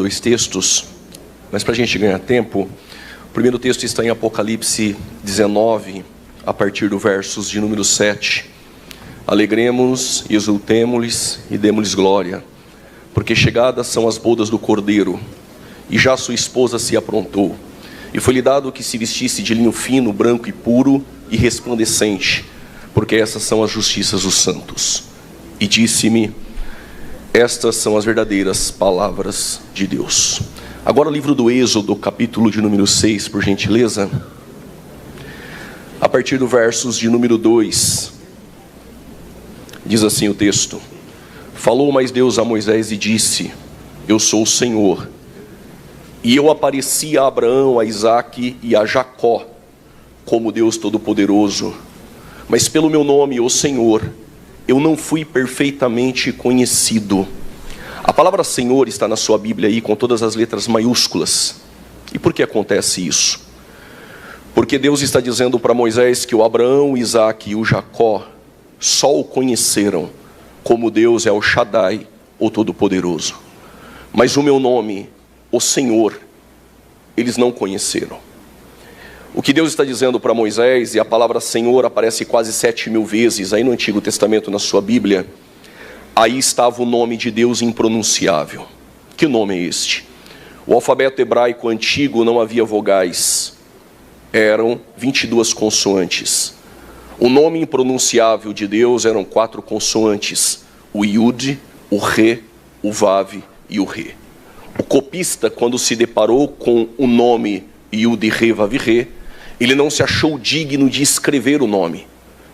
Dois textos, mas para a gente ganhar tempo, o primeiro texto está em Apocalipse 19, a partir do versos de número 7. Alegremos-nos e exultemo-lhes e demos-lhes glória, porque chegadas são as bodas do Cordeiro, e já sua esposa se aprontou. E foi-lhe dado que se vestisse de linho fino, branco e puro e resplandecente, porque essas são as justiças dos santos. E disse-me: estas são as verdadeiras palavras de Deus. Agora o livro do Êxodo, capítulo de número 6, por gentileza. A partir do versos de número 2. Diz assim o texto: falou mais Deus a Moisés e disse: eu sou o Senhor. E eu apareci a Abraão, a Isaque e a Jacó, como Deus Todo-Poderoso. Mas pelo meu nome, o Senhor, eu não fui perfeitamente conhecido. A palavra Senhor está na sua Bíblia aí com todas as letras maiúsculas. E por que acontece isso? Porque Deus está dizendo para Moisés que o Abraão, o Isaque e o Jacó só o conheceram como Deus é o Shaddai, o Todo-Poderoso. Mas o meu nome, o Senhor, eles não conheceram. O que Deus está dizendo para Moisés, e a palavra Senhor aparece quase 7.000 vezes aí no Antigo Testamento, na sua Bíblia, aí estava o nome de Deus impronunciável. Que nome é este? O alfabeto hebraico antigo não havia vogais, eram 22 consoantes. O nome impronunciável de Deus eram 4 consoantes: o Yud, o Re, o Vav e o Re. O copista, quando se deparou com o nome Yud, Re, Vav, Re, ele não se achou digno de escrever o nome.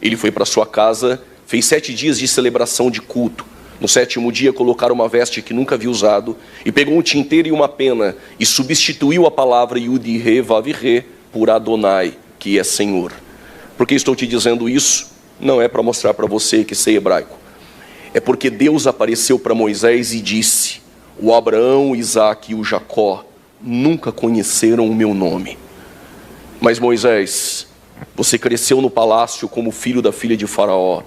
Ele foi para sua casa, fez 7 dias de celebração de culto. No 7º dia colocaram uma veste que nunca havia usado, e pegou um tinteiro e uma pena, e substituiu a palavra Yud, Re, Vav, Re por Adonai, que é Senhor. Por que estou te dizendo isso? Não é para mostrar para você que sei hebraico. É porque Deus apareceu para Moisés e disse: o Abraão, o Isaque e o Jacó nunca conheceram o meu nome. Mas Moisés, você cresceu no palácio como filho da filha de Faraó,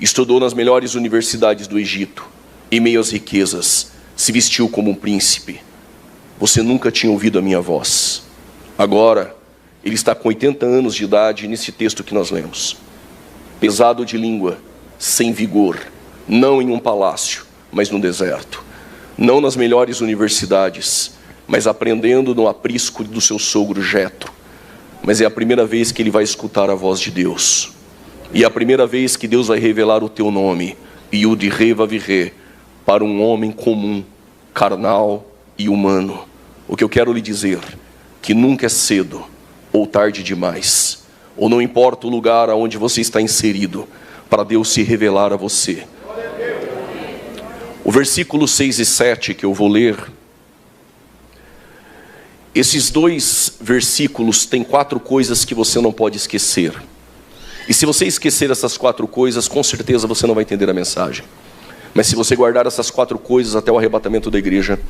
estudou nas melhores universidades do Egito, em meio às riquezas, se vestiu como um príncipe. Você nunca tinha ouvido a minha voz. Agora, ele está com 80 anos de idade nesse texto que nós lemos. Pesado de língua, sem vigor, não em um palácio, mas no deserto. Não nas melhores universidades, mas aprendendo no aprisco do seu sogro Jetro. Mas é a primeira vez que ele vai escutar a voz de Deus. E é a primeira vez que Deus vai revelar o teu nome, Yud, Re, Vav, Re, para um homem comum, carnal e humano. O que eu quero lhe dizer, que nunca é cedo ou tarde demais, ou não importa o lugar aonde você está inserido, para Deus se revelar a você. O versículo 6 e 7 que eu vou ler, esses 2 versículos têm 4 coisas que você não pode esquecer. E se você esquecer essas 4 coisas, com certeza você não vai entender a mensagem. Mas se você guardar essas 4 coisas até o arrebatamento da igreja,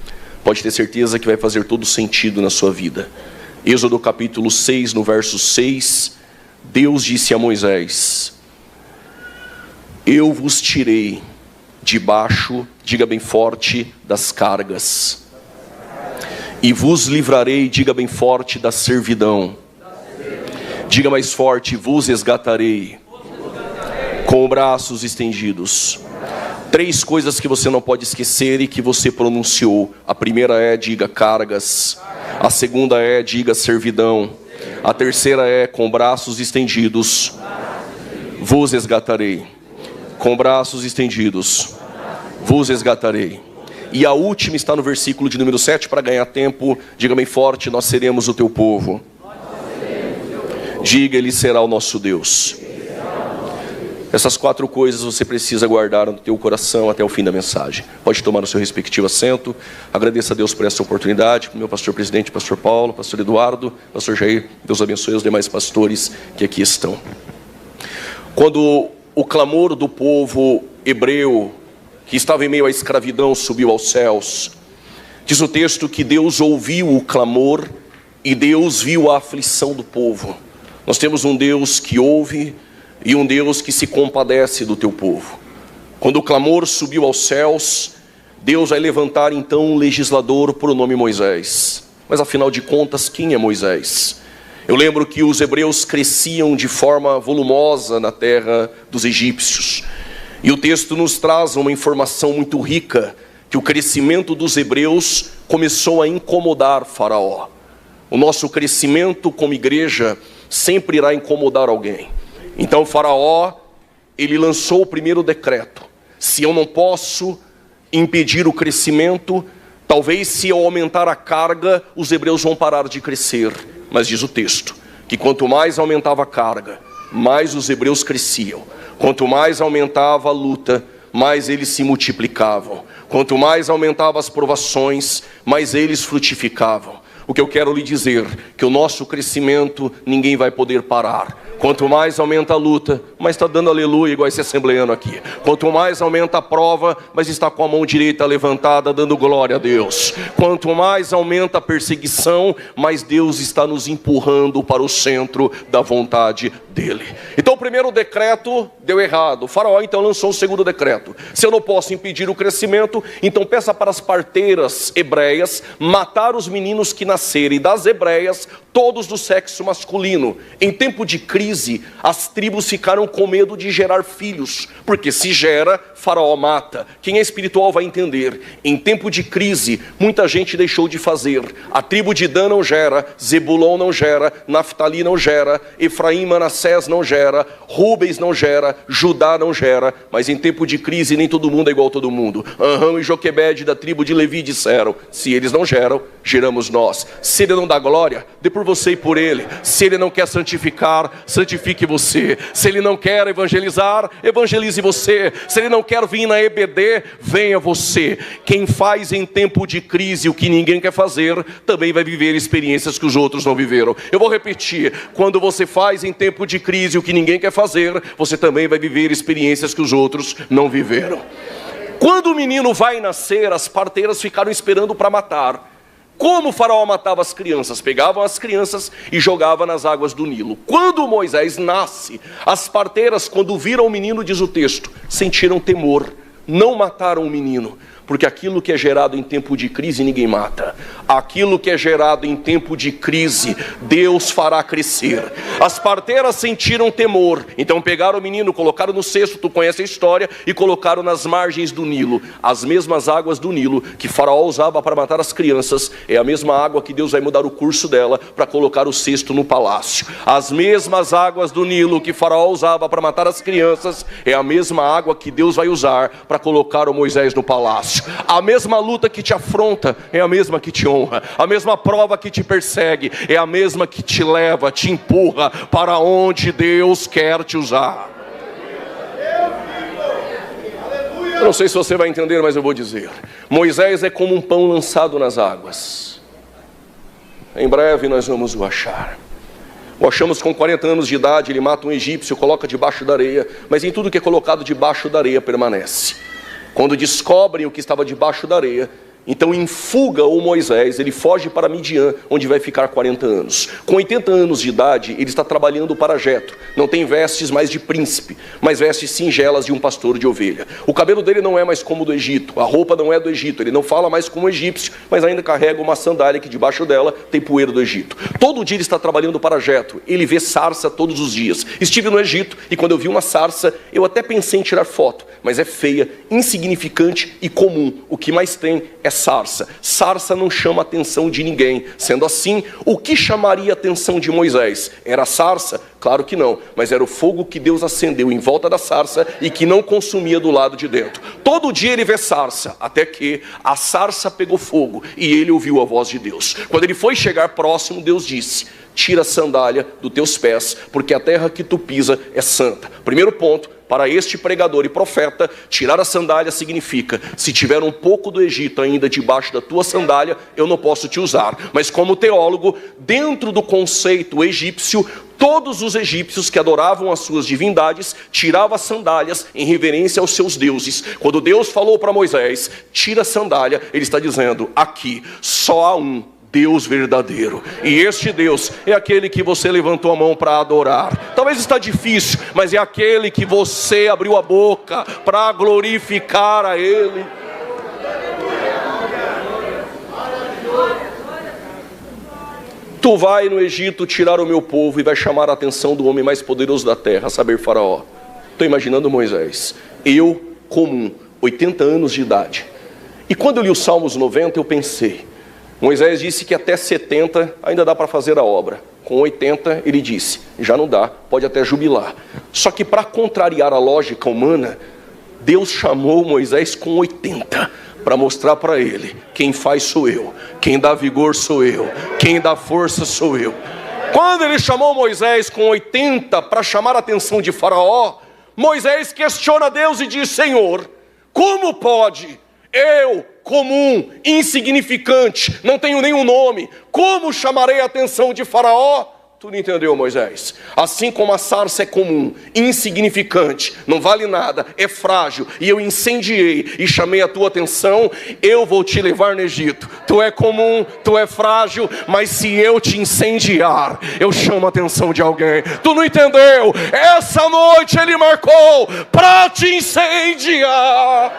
pode ter certeza que vai fazer todo sentido na sua vida. Êxodo capítulo 6, no verso 6, Deus disse a Moisés: eu vos tirei debaixo, diga bem forte, das cargas, e vos livrarei, diga bem forte, da servidão. Diga mais forte: vos resgatarei com braços estendidos. 3 coisas que você não pode esquecer e que você pronunciou. A primeira é: diga cargas. A segunda é: diga servidão. A terceira é: com braços estendidos vos resgatarei. Com braços estendidos vos resgatarei. E a última está no versículo de número 7, para ganhar tempo. Diga bem forte: nós seremos o teu povo. Diga: ele será o nosso Deus. Essas 4 coisas você precisa guardar no teu coração até o fim da mensagem. Pode tomar o seu respectivo assento. Agradeço a Deus por essa oportunidade, para o meu pastor presidente, pastor Paulo, pastor Eduardo, pastor Jair. Deus abençoe os demais pastores que aqui estão. Quando o clamor do povo hebreu, que estava em meio à escravidão, subiu aos céus, diz o texto que Deus ouviu o clamor e Deus viu a aflição do povo. Nós temos um Deus que ouve e um Deus que se compadece do teu povo. Quando o clamor subiu aos céus, Deus vai levantar então um legislador por nome Moisés. Mas afinal de contas, quem é Moisés? Eu lembro que os hebreus cresciam de forma volumosa na terra dos egípcios. E o texto nos traz uma informação muito rica, que o crescimento dos hebreus começou a incomodar Faraó. O nosso crescimento como igreja sempre irá incomodar alguém. Então Faraó, ele lançou o primeiro decreto: se eu não posso impedir o crescimento, talvez se eu aumentar a carga, os hebreus vão parar de crescer. Mas diz o texto, que quanto mais aumentava a carga, mais os hebreus cresciam. Quanto mais aumentava a luta, mais eles se multiplicavam. Quanto mais aumentava as provações, mais eles frutificavam. O que eu quero lhe dizer, que o nosso crescimento ninguém vai poder parar. Quanto mais aumenta a luta, mas está dando aleluia igual esse assembleano aqui. Quanto mais aumenta a prova, mas está com a mão direita levantada dando glória a Deus. Quanto mais aumenta a perseguição, mais Deus está nos empurrando para o centro da vontade dele. Então o primeiro decreto deu errado. O faraó então lançou o segundo decreto: se eu não posso impedir o crescimento, então peça para as parteiras hebreias matar os meninos que nascerem das hebreias, todos do sexo masculino. Em tempo de crise, as tribos ficaram com medo de gerar filhos, porque se gera, faraó mata. Quem é espiritual vai entender. Em tempo de crise, muita gente deixou de fazer. A tribo de Dan não gera, Zebulon não gera, Naftali não gera, Efraim, Manassés não gera, Rubens não gera, Judá não gera. Mas em tempo de crise, nem todo mundo é igual a todo mundo. Anrão e Joquebede da tribo de Levi disseram: se eles não geram, geramos nós. Se ele não dá glória, dê por você e por ele. Se ele não quer santificar, santifique você. Se ele não quer evangelizar, evangelize você. Se ele não quer vir na EBD, venha você. Quem faz em tempo de crise o que ninguém quer fazer, também vai viver experiências que os outros não viveram. Eu vou repetir: quando você faz em tempo de crise o que ninguém quer fazer, você também vai viver experiências que os outros não viveram. Quando o menino vai nascer, as parteiras ficaram esperando para matar. Como o faraó matava as crianças? Pegavam as crianças e jogavam nas águas do Nilo. Quando Moisés nasce, as parteiras, quando viram o menino, diz o texto, sentiram temor. Não mataram o menino, porque aquilo que é gerado em tempo de crise ninguém mata. Aquilo que é gerado em tempo de crise, Deus fará crescer. As parteiras sentiram temor, então pegaram o menino, colocaram no cesto, tu conhece a história, e colocaram nas margens do Nilo. As mesmas águas do Nilo que faraó usava para matar as crianças, é a mesma água que Deus vai mudar o curso dela para colocar o cesto no palácio. As mesmas águas do Nilo que faraó usava para matar as crianças, é a mesma água que Deus vai usar para colocar o Moisés no palácio. A mesma luta que te afronta é a mesma que te honra. A mesma prova que te persegue é a mesma que te leva, te empurra para onde Deus quer te usar. Eu não sei se você vai entender, mas eu vou dizer. Moisés é como um pão lançado nas águas. Em breve nós vamos o achar. O achamos com 40 anos de idade, ele mata um egípcio, coloca debaixo da areia, mas em tudo que é colocado debaixo da areia permanece. Quando descobrem o que estava debaixo da areia, então em fuga o Moisés, ele foge para Midian, onde vai ficar 40 anos. Com 80 anos de idade, ele está trabalhando para Jetro. Não tem vestes mais de príncipe, mas vestes singelas de um pastor de ovelha. O cabelo dele não é mais como o do Egito, a roupa não é do Egito, ele não fala mais como egípcio, mas ainda carrega uma sandália que debaixo dela tem poeira do Egito. Todo dia ele está trabalhando para Jetro, ele vê sarça todos os dias. Estive no Egito e quando eu vi uma sarça, eu até pensei em tirar foto, mas é feia, insignificante e comum. O que mais tem é sarça. Sarça não chama a atenção de ninguém. Sendo assim, o que chamaria a atenção de Moisés? Era a sarça? Claro que não, mas era o fogo que Deus acendeu em volta da sarça e que não consumia do lado de dentro. Todo dia ele vê sarça, até que a sarça pegou fogo e ele ouviu a voz de Deus. Quando ele foi chegar próximo, Deus disse: tira a sandália dos teus pés, porque a terra que tu pisa é santa. Primeiro ponto, para este pregador e profeta, tirar a sandália significa: se tiver um pouco do Egito ainda debaixo da tua sandália, eu não posso te usar. Mas como teólogo, dentro do conceito egípcio, todos os egípcios que adoravam as suas divindades tiravam as sandálias em reverência aos seus deuses. Quando Deus falou para Moisés: tira a sandália, ele está dizendo: aqui só há um Deus verdadeiro, e este Deus é aquele que você levantou a mão para adorar. Talvez está difícil, mas é aquele que você abriu a boca para glorificar a Ele. Tu vai no Egito tirar o meu povo e vai chamar a atenção do homem mais poderoso da terra, a saber, Faraó. Estou imaginando Moisés, eu comum, 80 anos de idade. E quando eu li os Salmos 90, eu pensei, Moisés disse que até 70 ainda dá para fazer a obra. Com 80 ele disse, já não dá, pode até jubilar. Só que para contrariar a lógica humana, Deus chamou Moisés com 80, para mostrar para ele, quem faz sou eu, quem dá vigor sou eu, quem dá força sou eu. Quando ele chamou Moisés com 80 para chamar a atenção de Faraó, Moisés questiona Deus e diz, Senhor, como pode eu, comum, insignificante, não tenho nenhum nome, como chamarei a atenção de Faraó? Tu não entendeu, Moisés? Assim como a sarça é comum, insignificante, não vale nada, é frágil, e eu incendiei e chamei a tua atenção, eu vou te levar no Egito. Tu é comum, tu é frágil, mas se eu te incendiar, eu chamo a atenção de alguém. Tu não entendeu? Essa noite ele marcou para te incendiar.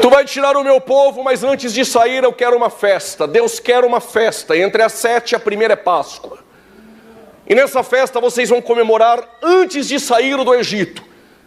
Tu vai tirar o meu povo, mas antes de sair eu quero uma festa. Deus quer uma festa. Entre as 7, a primeira é Páscoa. E nessa festa vocês vão comemorar antes de sair do Egito.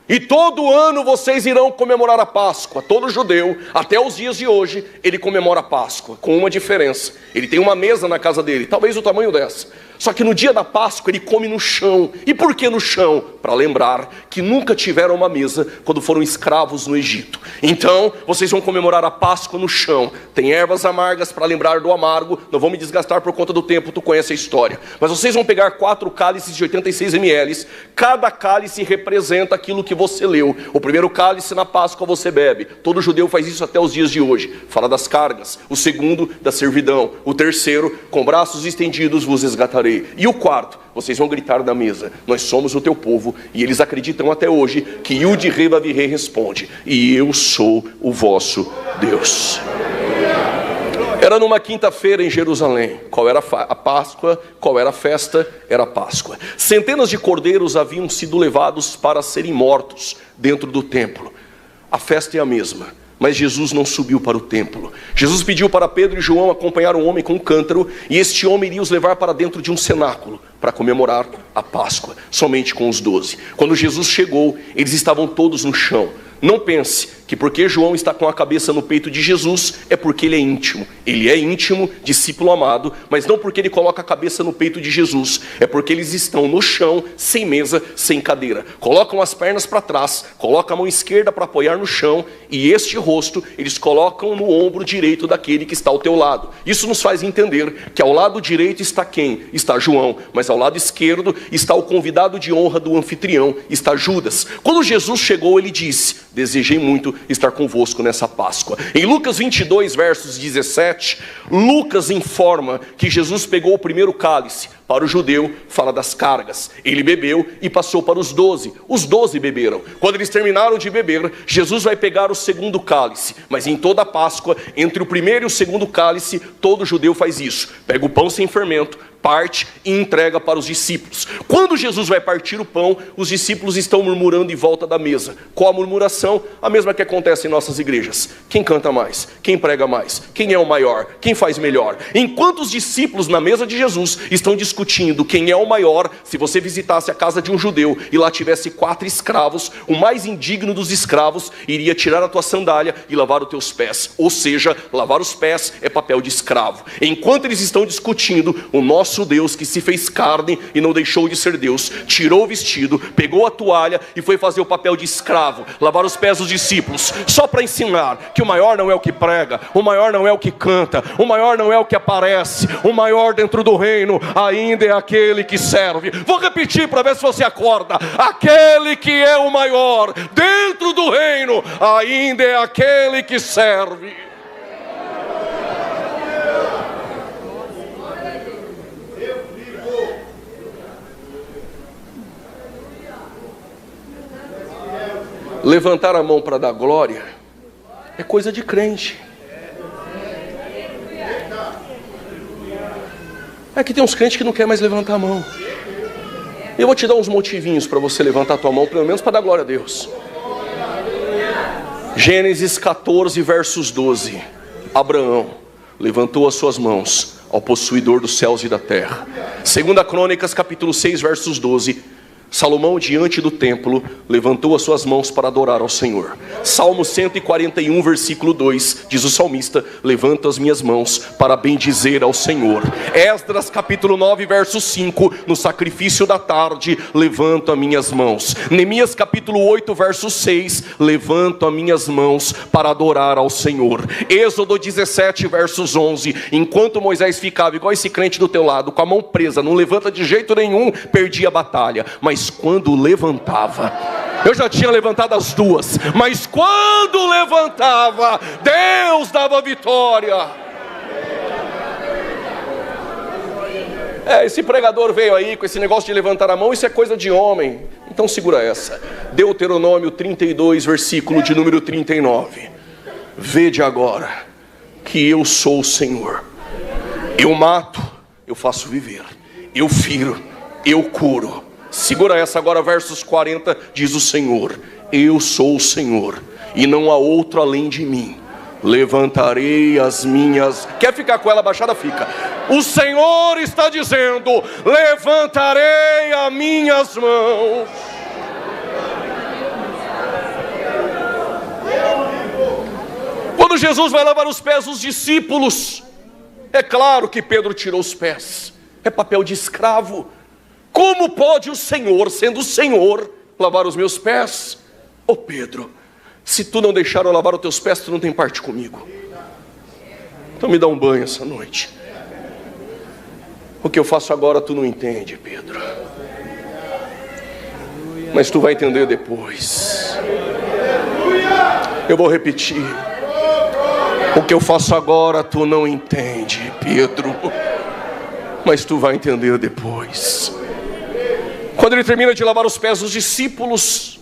E todo ano vocês irão comemorar a Páscoa. Todo judeu, até os dias de hoje, ele comemora a Páscoa. Com uma diferença. Ele tem uma mesa na casa dele, talvez o tamanho dessa. Só que no dia da Páscoa ele come no chão. E por que no chão? Para lembrar que nunca tiveram uma mesa quando foram escravos no Egito. Então, vocês vão comemorar a Páscoa no chão. Tem ervas amargas para lembrar do amargo. Não vou me desgastar por conta do tempo, tu conhece a história. Mas vocês vão pegar 4 cálices de 86 ml. Cada cálice representa aquilo que você leu. O primeiro cálice na Páscoa você bebe. Todo judeu faz isso até os dias de hoje. Fala das cargas. O segundo, da servidão. O terceiro, com braços estendidos vos resgatarei. E o quarto, vocês vão gritar na mesa, nós somos o teu povo. E eles acreditam até hoje que Yud-Rei Vav-Rei responde, e eu sou o vosso Deus. Era numa quinta-feira em Jerusalém. Qual era a Páscoa? Qual era a festa? Era a Páscoa. Centenas de cordeiros haviam sido levados para serem mortos dentro do templo. A festa é a mesma, mas Jesus não subiu para o templo. Jesus pediu para Pedro e João acompanhar um homem com um cântaro, e este homem iria os levar para dentro de um cenáculo, para comemorar a Páscoa, somente com os 12. Quando Jesus chegou, eles estavam todos no chão. Não pense que porque João está com a cabeça no peito de Jesus, é porque ele é íntimo. Ele é íntimo, discípulo amado, mas não porque ele coloca a cabeça no peito de Jesus, é porque eles estão no chão, sem mesa, sem cadeira. Colocam as pernas para trás, colocam a mão esquerda para apoiar no chão, e este rosto eles colocam no ombro direito daquele que está ao teu lado. Isso nos faz entender que ao lado direito está quem? Está João, mas ao lado esquerdo está o convidado de honra do anfitrião, está Judas. Quando Jesus chegou, ele disse, desejei muito estar convosco nessa Páscoa. Em Lucas 22, versos 17, Lucas informa que Jesus pegou o primeiro cálice. Para o judeu, fala das cargas. Ele bebeu e passou para os 12. Os 12 beberam. Quando eles terminaram de beber, Jesus vai pegar o segundo cálice. Mas em toda a Páscoa, entre o primeiro e o segundo cálice, todo judeu faz isso. Pega o pão sem fermento, parte e entrega para os discípulos. Quando Jesus vai partir o pão, os discípulos estão murmurando em volta da mesa. Qual a murmuração? A mesma que acontece em nossas igrejas. Quem canta mais? Quem prega mais? Quem é o maior? Quem faz melhor? Enquanto os discípulos na mesa de Jesus estão discutindo quem é o maior, se você visitasse a casa de um judeu e lá tivesse 4 escravos, o mais indigno dos escravos iria tirar a tua sandália e lavar os teus pés. Ou seja, lavar os pés é papel de escravo. Enquanto eles estão discutindo, o nosso Deus que se fez carne e não deixou de ser Deus, tirou o vestido, pegou a toalha e foi fazer o papel de escravo, lavar os pés dos discípulos, só para ensinar que o maior não é o que prega, o maior não é o que canta, o maior não é o que aparece, o maior dentro do reino ainda é aquele que serve. Vou repetir para ver se você acorda. Aquele que é o maior dentro do reino ainda é aquele que serve. Levantar a mão para dar glória é coisa de crente. É que tem uns crentes que não querem mais levantar a mão. Eu vou te dar uns motivinhos para você levantar a tua mão, pelo menos para dar glória a Deus. Gênesis 14, versos 12. Abraão levantou as suas mãos ao possuidor dos céus e da terra. 2 Crônicas, capítulo 6, versos 12. Salomão, diante do templo, levantou as suas mãos para adorar ao Senhor. Salmo 141, versículo 2, diz o salmista: levanto as minhas mãos para bendizer ao Senhor. Esdras, capítulo 9, verso 5, no sacrifício da tarde, levanto as minhas mãos. Neemias, capítulo 8, verso 6, levanto as minhas mãos para adorar ao Senhor. Êxodo 17, versos 11, enquanto Moisés ficava igual esse crente do teu lado, com a mão presa, não levanta de jeito nenhum, perdia a batalha. Mas quando levantava, eu já tinha levantado as duas, mas quando levantava, Deus dava vitória. Esse pregador veio aí com esse negócio de levantar a mão, isso é coisa de homem. Então segura essa. Deuteronômio 32, versículo de número 39. Vede agora que eu sou o Senhor. Eu mato, eu faço viver. Eu firo, eu curo. Segura essa agora, versos 40, diz o Senhor: eu sou o Senhor, e não há outro além de mim. Levantarei as minhas... Quer ficar com ela baixada? Fica. O Senhor está dizendo: levantarei as minhas mãos. Quando Jesus vai lavar os pés dos discípulos, é claro que Pedro tirou os pés. É papel de escravo. Como pode o Senhor, sendo o Senhor, lavar os meus pés? Ô Pedro, se tu não deixar eu lavar os teus pés, tu não tem parte comigo. Então me dá um banho essa noite. O que eu faço agora tu não entende, Pedro. Mas tu vai entender depois. Eu vou repetir. O que eu faço agora tu não entende, Pedro. Mas tu vai entender depois. Quando ele termina de lavar os pés dos discípulos,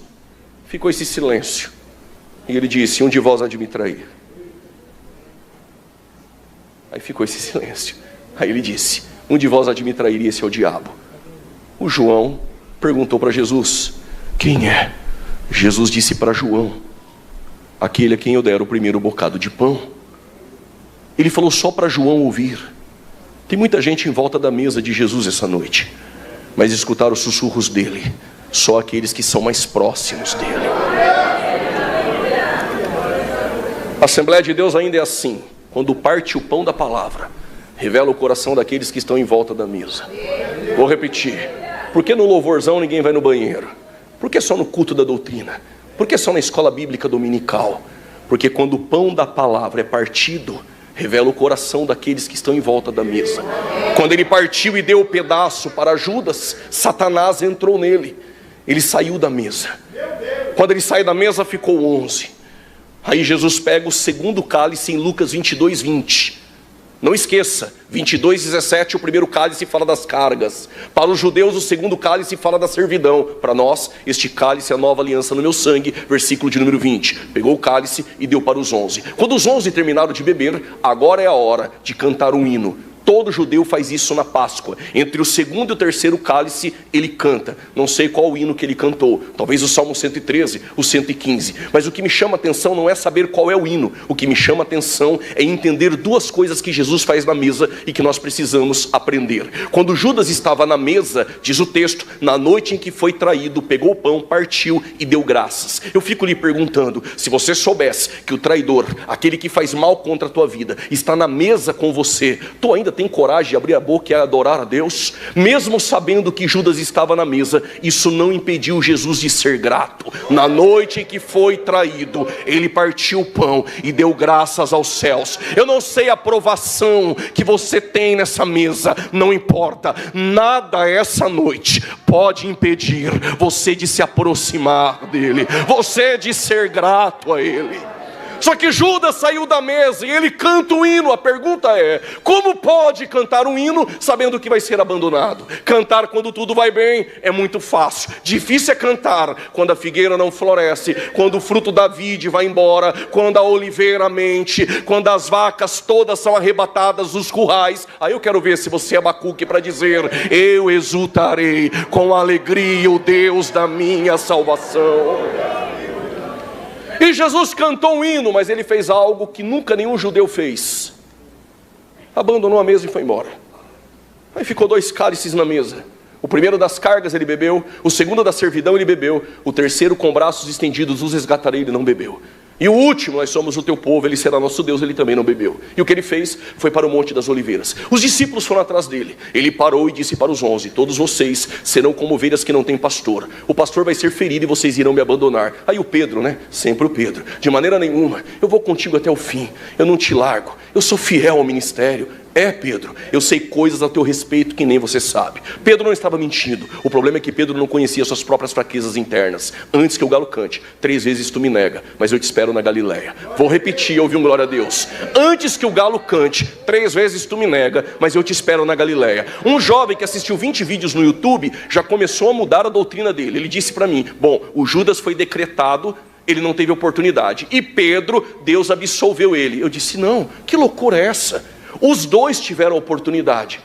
ficou esse silêncio. E ele disse: um de vós há de me trair. Aí ficou esse silêncio. Aí ele disse: um de vós há de me trair, e esse é o diabo. O João perguntou para Jesus: quem é? Jesus disse para João: aquele a quem eu der o primeiro bocado de pão. Ele falou só para João ouvir. Tem muita gente em volta da mesa de Jesus essa noite, mas escutar os sussurros dele só aqueles que são mais próximos dele. A Assembleia de Deus ainda é assim. Quando parte o pão da palavra, revela o coração daqueles que estão em volta da mesa. Vou repetir. Por que no louvorzão ninguém vai no banheiro? Por que só no culto da doutrina? Por que só na escola bíblica dominical? Porque quando o pão da palavra é partido, revela o coração daqueles que estão em volta da mesa. Quando ele partiu e deu o pedaço para Judas, Satanás entrou nele. Ele saiu da mesa. Quando ele saiu da mesa, ficou 11. Aí Jesus pega o segundo cálice em Lucas 22, 20. Não esqueça, 22, 17, o primeiro cálice fala das cargas. Para os judeus, o segundo cálice fala da servidão. Para nós, este cálice é a nova aliança no meu sangue, versículo de número 20. Pegou o cálice e deu para os 11. Quando os 11 terminaram de beber, agora é a hora de cantar um hino. Todo judeu faz isso na Páscoa. Entre o segundo e o terceiro cálice, ele canta. Não sei qual o hino que ele cantou. Talvez o Salmo 113, o 115. Mas o que me chama a atenção não é saber qual é o hino. O que me chama a atenção é entender duas coisas que Jesus faz na mesa e que nós precisamos aprender. Quando Judas estava na mesa, diz o texto, na noite em que foi traído, pegou o pão, partiu e deu graças. Eu fico lhe perguntando, se você soubesse que o traidor, aquele que faz mal contra a tua vida, está na mesa com você, tu ainda tem coragem de abrir a boca e adorar a Deus? Mesmo sabendo que Judas estava na mesa, isso não impediu Jesus de ser grato. Na noite em que foi traído, ele partiu o pão e deu graças aos céus. Eu não sei a aprovação que você tem nessa mesa, não importa. Nada essa noite pode impedir você de se aproximar dele, você de ser grato a ele. Só que Judas saiu da mesa e ele canta um hino. A pergunta é, como pode cantar um hino sabendo que vai ser abandonado? Cantar quando tudo vai bem é muito fácil. Difícil é cantar quando a figueira não floresce, quando o fruto da vide vai embora, quando a oliveira mente, quando as vacas todas são arrebatadas dos currais. Aí eu quero ver se você é Abacuque para dizer, eu exultarei com alegria o Deus da minha salvação. E Jesus cantou um hino, mas ele fez algo que nunca nenhum judeu fez. Abandonou a mesa e foi embora. Aí ficou 2 cálices na mesa. O primeiro das cargas ele bebeu, o segundo da servidão ele bebeu, o terceiro com braços estendidos os resgatarei, ele não bebeu. E o último, nós somos o teu povo, ele será nosso Deus, ele também não bebeu. E o que ele fez foi para o Monte das Oliveiras. Os discípulos foram atrás dele. Ele parou e disse para os 11, todos vocês serão como ovelhas que não têm pastor. O pastor vai ser ferido e vocês irão me abandonar. Aí o Pedro, sempre o Pedro, de maneira nenhuma, eu vou contigo até o fim, eu não te largo, eu sou fiel ao ministério. Pedro, eu sei coisas a teu respeito que nem você sabe. Pedro não estava mentindo. O problema é que Pedro não conhecia suas próprias fraquezas internas. Antes que o galo cante, 3 vezes tu me nega, mas eu te espero na Galileia. Vou repetir, ouvi um glória a Deus. Antes que o galo cante, 3 vezes tu me nega, mas eu te espero na Galileia. Um jovem que assistiu 20 vídeos no YouTube já começou a mudar a doutrina dele. Ele disse para mim, o Judas foi decretado, ele não teve oportunidade. E Pedro, Deus absolveu ele. Eu disse, não, que loucura é essa? Os dois tiveram oportunidade.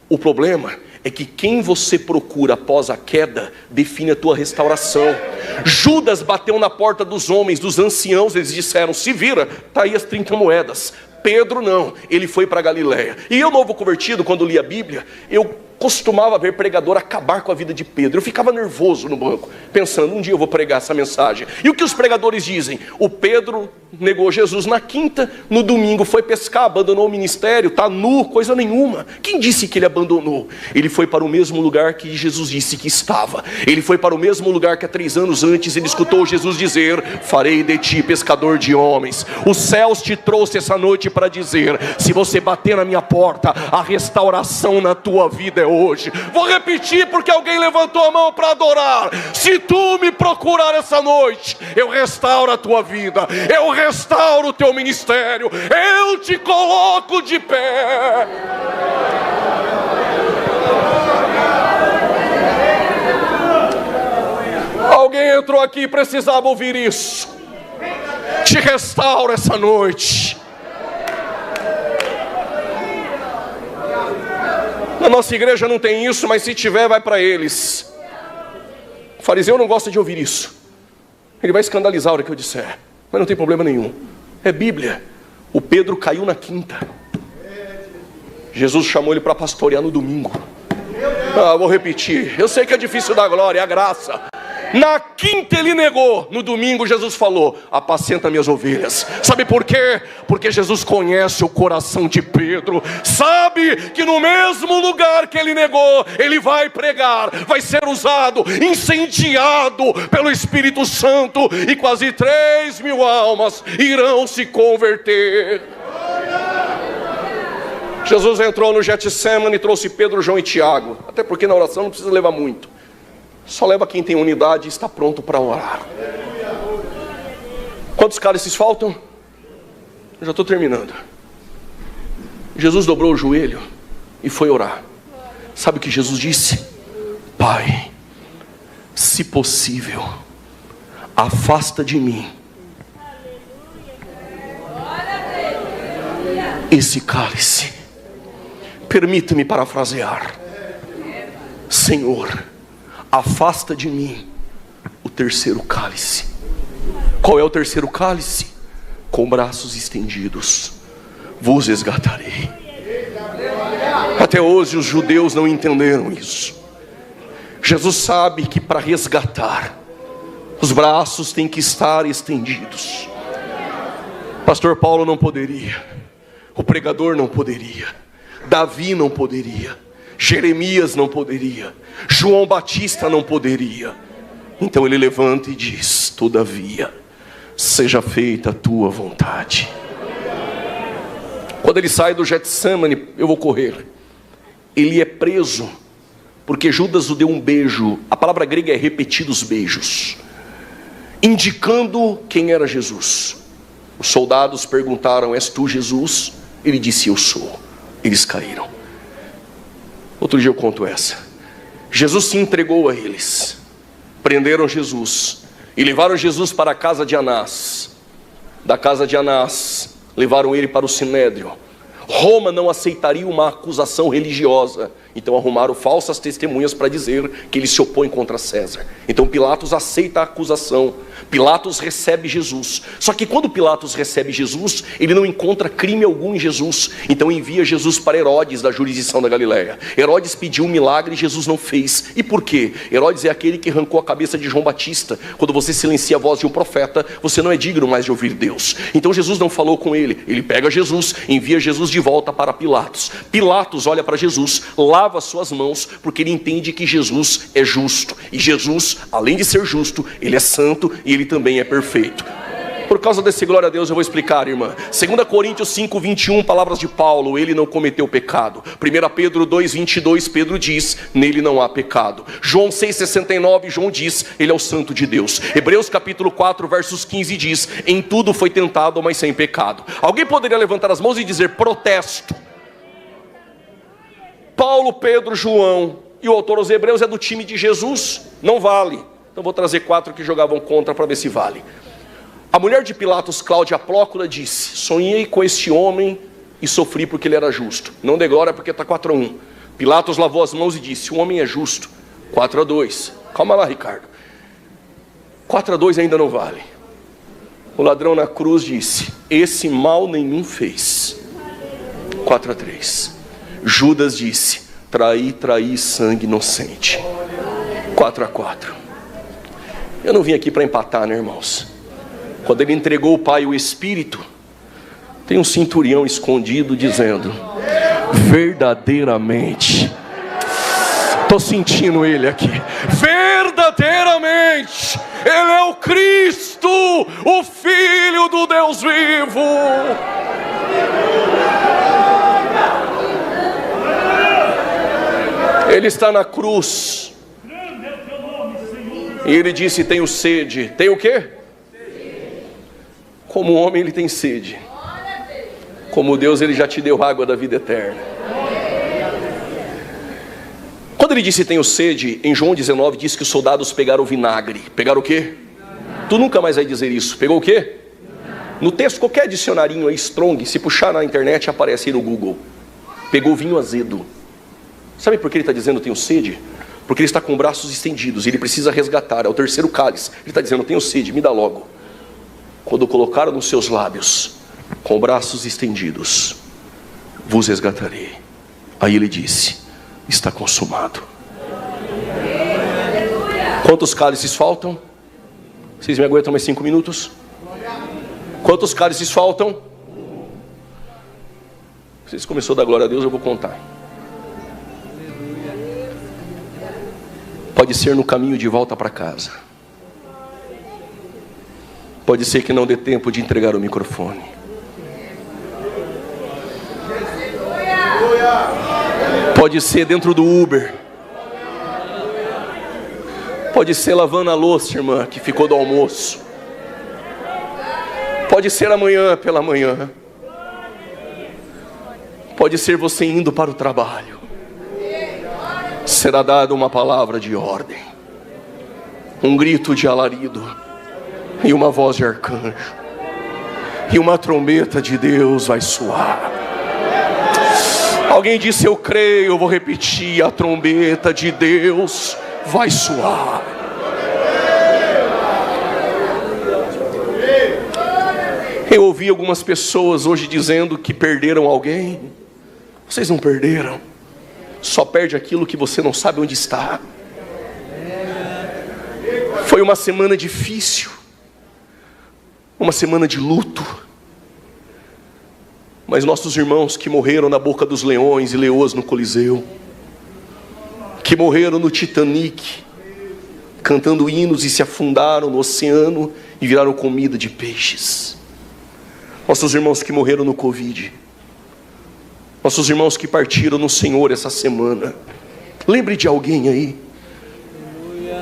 O problema é que quem você procura após a queda define a tua restauração. Judas bateu na porta dos homens, dos anciãos, eles disseram, se vira, está aí as 30 moedas. Pedro não, ele foi para Galileia. E eu, novo convertido, quando li a Bíblia, eu costumava ver pregador acabar com a vida de Pedro. Eu ficava nervoso no banco, pensando, um dia eu vou pregar essa mensagem. E o que os pregadores dizem? O Pedro negou Jesus na quinta, no domingo foi pescar, abandonou o ministério, está nu, coisa nenhuma. Quem disse que ele abandonou? Ele foi para o mesmo lugar que Jesus disse que estava. Ele foi para o mesmo lugar que há 3 anos antes ele escutou Jesus dizer, farei de ti pescador de homens. Os céus te trouxe essa noite para dizer, se você bater na minha porta, a restauração na tua vida é hoje. Vou repetir porque alguém levantou a mão para adorar. Se tu me procurar essa noite, eu restauro a tua vida, eu restauro o teu ministério, eu te coloco de pé. Alguém entrou aqui e precisava ouvir isso. Te restauro essa noite. Na nossa igreja não tem isso, mas se tiver, vai para eles. O fariseu não gosta de ouvir isso. Ele vai escandalizar a hora que eu disser, mas não tem problema nenhum. É Bíblia. O Pedro caiu na quinta. Jesus chamou ele para pastorear no domingo. Vou repetir. Eu sei que é difícil dar glória, é a graça. Na quinta ele negou. No domingo Jesus falou, apacenta minhas ovelhas. Sabe por quê? Porque Jesus conhece o coração de Pedro. Sabe que no mesmo lugar que ele negou, ele vai pregar, vai ser usado, incendiado pelo Espírito Santo, e quase 3.000 almas irão se converter. Jesus entrou no Getsemane e trouxe Pedro, João e Tiago. Até porque na oração não precisa levar muito. Só leva quem tem unidade e está pronto para orar. Quantos cálices faltam? Eu já estou terminando. Jesus dobrou o joelho e foi orar. Sabe o que Jesus disse? Pai, se possível, afasta de mim esse cálice. Permita-me parafrasear. Senhor, afasta de mim o terceiro cálice. Qual é o terceiro cálice? Com braços estendidos vos resgatarei. Até hoje os judeus não entenderam isso. Jesus sabe que para resgatar, os braços têm que estar estendidos. Pastor Paulo não poderia, o pregador não poderia, Davi não poderia, Jeremias não poderia, João Batista não poderia. Então ele levanta e diz, todavia, seja feita a tua vontade. Quando ele sai do Getsemane, eu vou correr. Ele é preso, porque Judas o deu um beijo. A palavra grega é repetidos beijos, indicando quem era Jesus. Os soldados perguntaram, és tu Jesus? Ele disse, eu sou. Eles caíram. Outro dia eu conto essa. Jesus se entregou a eles. Prenderam Jesus e levaram Jesus para a casa de Anás. Da casa de Anás, levaram ele para o Sinédrio. Roma não aceitaria uma acusação religiosa. Então arrumaram falsas testemunhas para dizer que ele se opõe contra César. Então Pilatos aceita a acusação. Pilatos recebe Jesus. Só que quando Pilatos recebe Jesus, ele não encontra crime algum em Jesus. Então envia Jesus para Herodes, da jurisdição da Galileia. Herodes pediu um milagre e Jesus não fez. E por quê? Herodes é aquele que arrancou a cabeça de João Batista. Quando você silencia a voz de um profeta, você não é digno mais de ouvir Deus. Então Jesus não falou com ele. Ele pega Jesus, envia Jesus de volta para Pilatos. Pilatos olha para Jesus, lava suas mãos, porque ele entende que Jesus é justo. E Jesus, além de ser justo, ele é santo e ele também é perfeito. Por causa desse glória a Deus eu vou explicar, irmã. 2 Coríntios 5:21, palavras de Paulo: ele não cometeu pecado. 1 Pedro 2:22, Pedro diz: nele não há pecado. João 6:69, João diz: ele é o santo de Deus. Hebreus capítulo 4, versos 15 diz: em tudo foi tentado, mas sem pecado. Alguém poderia levantar as mãos e dizer: protesto. Paulo, Pedro, João e o autor aos Hebreus é do time de Jesus? Não vale. Então vou trazer 4 que jogavam contra para ver se vale. A mulher de Pilatos, Cláudia Plócula, disse: sonhei com este homem e sofri porque ele era justo. Não dê glória porque está 4-1. Pilatos lavou as mãos e disse: o homem é justo. 4-2. Calma lá, Ricardo. 4-2 ainda não vale. O ladrão na cruz disse: esse mal nenhum fez. 4-3. Judas disse: traí sangue inocente. 4-4. Eu não vim aqui para empatar, né, irmãos? Quando ele entregou o Pai e o Espírito, tem um centurião escondido dizendo: verdadeiramente, estou sentindo ele aqui, verdadeiramente, ele é o Cristo, o Filho do Deus vivo. Ele está na cruz. E ele disse: tenho sede. Tem o quê? Como homem ele tem sede. Como Deus ele já te deu água da vida eterna. Quando ele disse tenho sede, em João 19 diz que os soldados pegaram vinagre. Pegaram o quê? Tu nunca mais vai dizer isso. Pegou o quê? No texto, qualquer dicionarinho aí, Strong, se puxar na internet, aparece aí no Google. Pegou vinho azedo. Sabe por que ele está dizendo tenho sede? Porque ele está com braços estendidos, ele precisa resgatar, é o terceiro cálice. Ele está dizendo: tenho sede, me dá logo. Quando colocaram nos seus lábios, com braços estendidos, vos resgatarei. Aí ele disse: está consumado. Quantos cálices faltam? Vocês me aguentam mais 5 minutos? Quantos cálices faltam? Vocês começou a dar glória a Deus, eu vou contar. Pode ser no caminho de volta para casa. Pode ser que não dê tempo de entregar o microfone. Pode ser dentro do Uber. Pode ser lavando a louça, irmã, que ficou do almoço. Pode ser amanhã pela manhã. Pode ser você indo para o trabalho. Será dada uma palavra de ordem, um grito de alarido, e uma voz de arcanjo, e uma trombeta de Deus vai soar. Alguém disse: eu creio, eu vou repetir: a trombeta de Deus vai soar. Eu ouvi algumas pessoas hoje dizendo que perderam alguém. Vocês não perderam. Só perde aquilo que você não sabe onde está. Foi uma semana difícil, uma semana de luto. Mas nossos irmãos que morreram na boca dos leões e leoas no Coliseu, que morreram no Titanic, cantando hinos e se afundaram no oceano e viraram comida de peixes. Nossos irmãos que morreram no Covid, nossos irmãos que partiram no Senhor essa semana. Lembre de alguém aí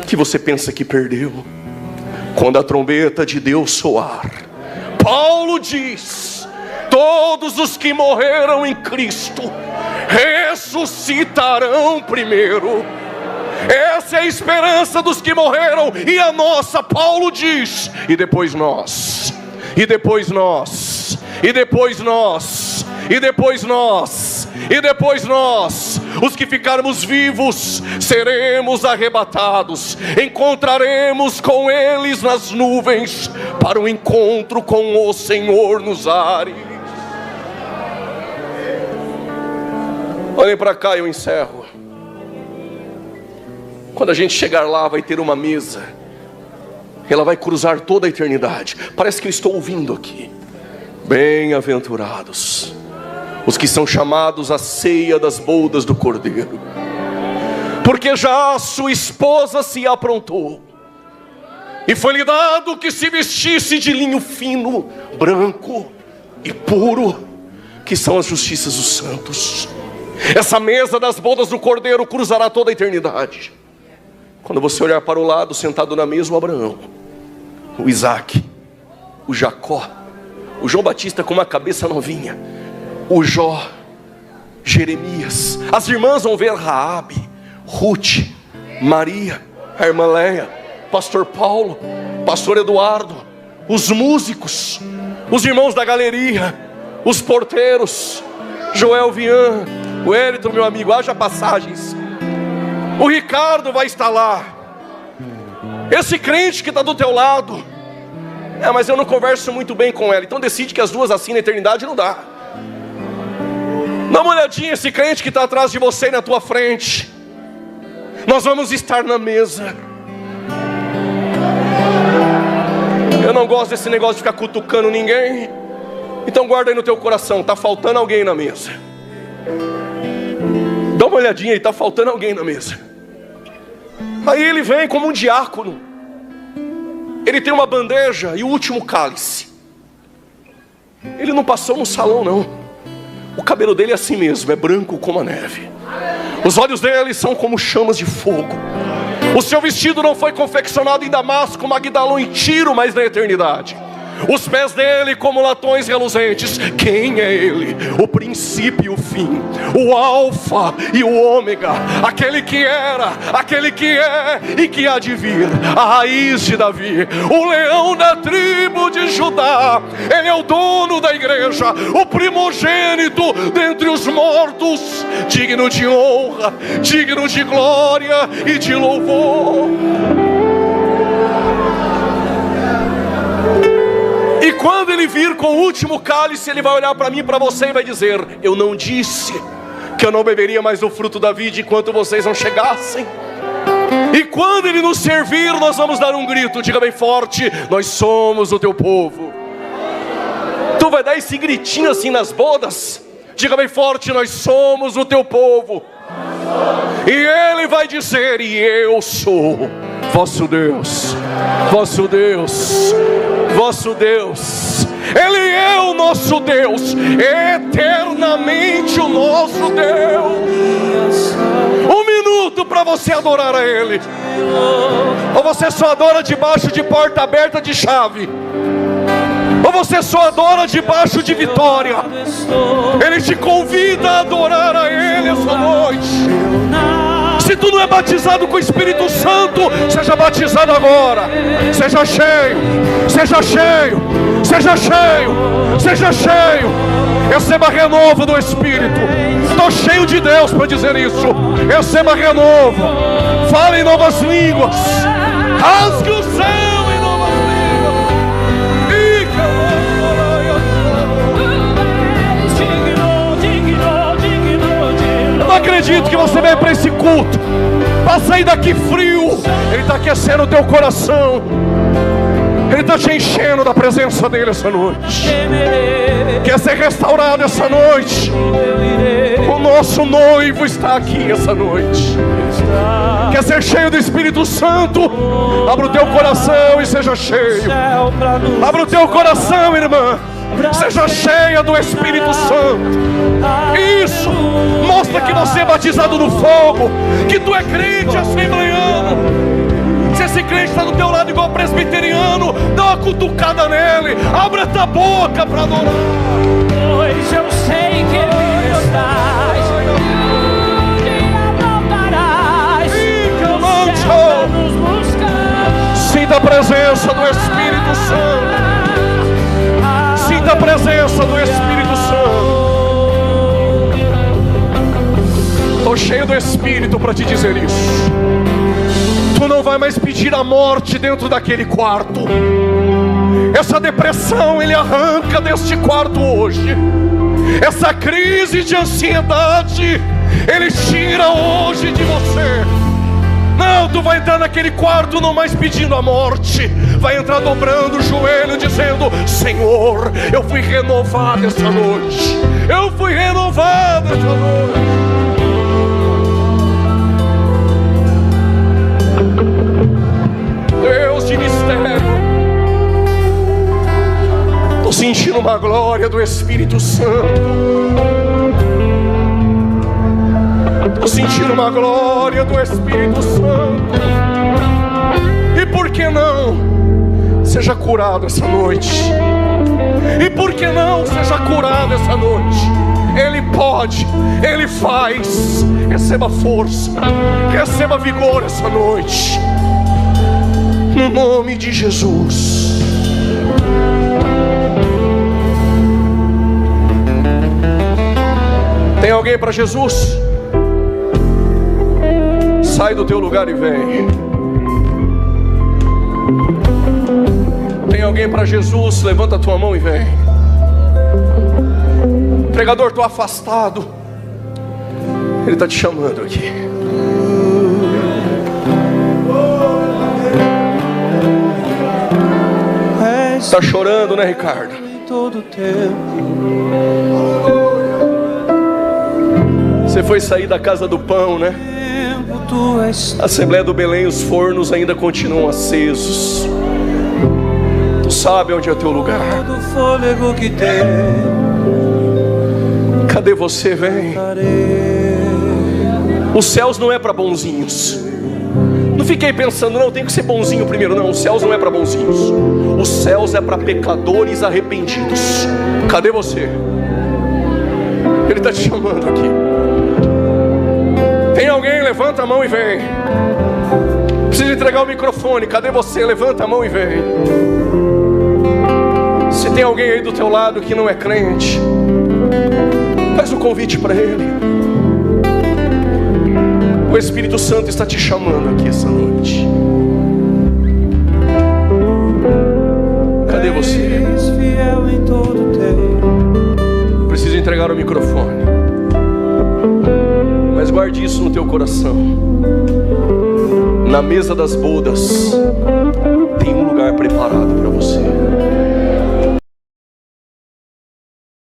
que você pensa que perdeu. Quando a trombeta de Deus soar, Paulo diz: todos os que morreram em Cristo ressuscitarão primeiro. Essa é a esperança dos que morreram, e a nossa, Paulo diz, e depois nós, e depois nós, e depois nós, e depois nós, e depois nós. os que ficarmos vivos, seremos arrebatados, encontraremos com eles nas nuvens, para o encontro com o Senhor nos ares. Olhem para cá e eu encerro. Quando a gente chegar lá, vai ter uma mesa, ela vai cruzar toda a eternidade. Parece que eu estou ouvindo aqui: bem-aventurados os que são chamados à ceia das bodas do Cordeiro, porque já a sua esposa se aprontou, e foi-lhe dado que se vestisse de linho fino, branco e puro, que são as justiças dos santos. Essa mesa das bodas do Cordeiro cruzará toda a eternidade. Quando você olhar para o lado, sentado na mesa, o Abraão, o Isaac, o Jacó, o João Batista com uma cabeça novinha, o Jó, Jeremias, as irmãs vão ver Raabe, Ruth, Maria, a irmã Leia, pastor Paulo, pastor Eduardo, os músicos, os irmãos da galeria, os porteiros, Joel Vian, o Elton, meu amigo, haja passagens. O Ricardo vai estar lá. Esse crente que está do teu lado: mas eu não converso muito bem com ela. Então decide que as duas assim na eternidade não dá. Dá uma olhadinha, esse crente que está atrás de você e na tua frente. Nós vamos estar na mesa. Eu não gosto desse negócio de ficar cutucando ninguém. Então guarda aí no teu coração: está faltando alguém na mesa. Dá uma olhadinha aí, está faltando alguém na mesa. Aí ele vem como um diácono. Ele tem uma bandeja e o último cálice. Ele não passou no salão não. O cabelo dele é assim mesmo, é branco como a neve. Os olhos dele são como chamas de fogo. O seu vestido não foi confeccionado em Damasco, Magdalão e Tiro, mas na eternidade. Os pés dele como latões reluzentes. Quem é ele? O princípio e o fim, o alfa e o ômega, aquele que era, aquele que é e que há de vir, a raiz de Davi, o leão da tribo de Judá. Ele é o dono da igreja, o primogênito dentre os mortos, digno de honra, digno de glória e de louvor. E quando ele vir com o último cálice, ele vai olhar para mim e para você e vai dizer: eu não disse que eu não beberia mais do fruto da vide enquanto vocês não chegassem? E quando ele nos servir, nós vamos dar um grito, diga bem forte: nós somos o teu povo. Tu vai dar esse gritinho assim nas bodas? Diga bem forte: nós somos o teu povo. E ele vai dizer: e eu sou vosso Deus, vosso Deus, vosso Deus. Ele é o nosso Deus, eternamente o nosso Deus. Um minuto para você adorar a Ele. Ou você só adora debaixo de porta aberta de chave, ou você só adora debaixo de vitória. Ele te convida a adorar a Ele essa noite. Se tu não é batizado com o Espírito Santo, seja batizado agora. Seja cheio, seja cheio, seja cheio, seja cheio. Receba renovo do Espírito. Estou cheio de Deus para dizer isso. Receba renovo. Fala em novas línguas. Rasgue o céu em novas línguas. Eu não acredito que você veio para esse culto para sair daqui frio. Ele está aquecendo o teu coração. Ele está te enchendo da presença dele essa noite. Quer ser restaurado essa noite? O nosso noivo está aqui essa noite. Quer ser cheio do Espírito Santo? Abra o teu coração e seja cheio. Abra o teu coração, irmã. Seja cheia do Espírito Santo. Isso mostra que você é batizado no fogo, que tu é crente assembleiano. Se esse crente está do teu lado igual presbiteriano, dá uma cutucada nele. Abra tua boca para adorar. Pois eu sei que Ele estás, um dia voltarás, para nos buscar. Sinta a presença do Espírito Santo. Sinta a presença do Espírito Santo. Estou cheio do Espírito para te dizer isso. Tu não vai mais pedir a morte dentro daquele quarto. Essa depressão Ele arranca deste quarto hoje. Essa crise de ansiedade Ele tira hoje de você. Não, tu vai entrar naquele quarto não mais pedindo a morte. Vai entrar dobrando o joelho dizendo: Senhor, eu fui renovado essa noite. Eu fui renovado essa noite. Deus de mistério, estou sentindo uma glória do Espírito Santo. Estou sentindo uma glória do Espírito Santo. E por que não? Seja curado essa noite. E por que não? Seja curado essa noite. Ele pode, Ele faz. Receba força, receba vigor essa noite, no nome de Jesus. Tem alguém para Jesus? Sai do teu lugar e vem. Tem alguém para Jesus? Levanta a tua mão e vem. Pregador, estou afastado. Ele está te chamando aqui. Está chorando, né, Ricardo? Você foi sair da casa do pão, né? A Assembleia do Belém, os fornos ainda continuam acesos. Tu sabe onde é o teu lugar. Cadê você? Vem. Os céus não é para bonzinhos. Não fiquei pensando, não, tem que ser bonzinho primeiro. Não, os céus não é para bonzinhos. Os céus é para pecadores arrependidos. Cadê você? Ele está te chamando aqui. Tem alguém? Levanta a mão e vem. Precisa entregar o microfone. Cadê você? Levanta a mão e vem. Se tem alguém aí do teu lado que não é crente, faz um convite para ele. O Espírito Santo está te chamando aqui essa noite. Cadê você? Preciso entregar o microfone. Mas guarde isso no teu coração. Na mesa das bodas tem um lugar preparado para você.